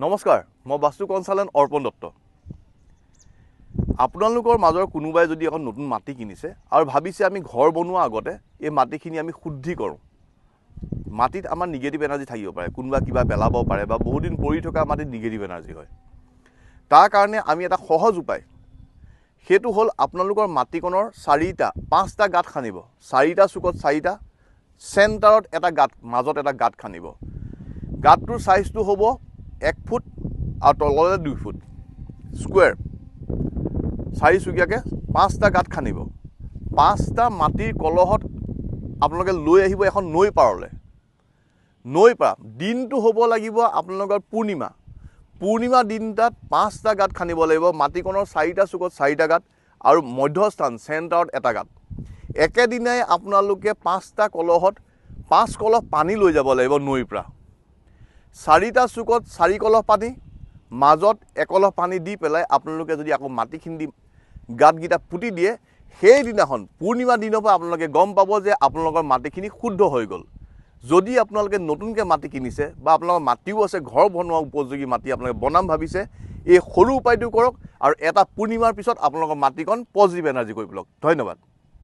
নমস্কাৰ, মই বাস্তু কনসালটেন্ট অৰ্পণ দত্ত। আপোনালোকৰ মাজৰ কোনোবাই যদি এখন নতুন মাটি কিনিছে আৰু ভাবিছে আমি ঘৰ বনোৱাৰ আগতে এই মাটিখিনি আমি শুদ্ধি কৰোঁ। মাটিত আমাৰ নিগেটিভ এনাৰ্জি থাকিব পাৰে, কোনোবা কিবা পেলাব পাৰে বা বহুত দিন পৰি থকা মাটিত নিগেটিভ এনাৰ্জি হয়। তাৰ কাৰণে আমি এটা সহজ উপায়, সেইটো হ'ল আপোনালোকৰ মাটিকণৰ 5টা গাঁত খান্দিব। 4টা চুকত 4টা, চেণ্টাৰত এটা গাঁত, মাজত এটা গাঁত খান্দিব। গাঁতটোৰ চাইজটো হ'ব 1 ফুট আৰু তললৈ 2 ফুট স্কুৱেৰ, 4 চুকীয়াকৈ 5টা গাঁত খান্দিব। 5টা মাটিৰ কলহত আপোনালোকে লৈ আহিব এখন নৈ পাৰলৈ। নৈ পাৰ দিনটো হ'ব লাগিব আপোনালোকৰ পূৰ্ণিমা দিনটাত 5টা গাঁত খান্দিব লাগিব। মাটিকণৰ 4টা চুকত 4টা গাঁত আৰু মধ্যস্থান চেণ্টাৰত এটা গাঁত। একেদিনাই আপোনালোকে 5টা কলহত 5 কলহ পানী লৈ যাব লাগিব নৈৰ পৰা। 4টা চুকত 4 কলহ পানী, মাজত 1 কলহ পানী দি পেলাই আপোনালোকে যদি আকৌ মাটিখিনি দি গাঁতকেইটা পুতি দিয়ে, সেইদিনাখন পূৰ্ণিমা দিনৰ পৰা আপোনালোকে গম পাব যে আপোনালোকৰ মাটিখিনি শুদ্ধ হৈ গ'ল। যদি আপোনালোকে নতুনকৈ মাটি কিনিছে বা আপোনালোকৰ মাটিও আছে, ঘৰ বনোৱা উপযোগী মাটি আপোনালোকে বনাম ভাবিছে, এই সৰু উপায়টো কৰক আৰু এটা পূৰ্ণিমাৰ পিছত আপোনালোকৰ মাটিকণ পজিটিভ এনাৰ্জি কৰি পেলাওক। ধন্যবাদ।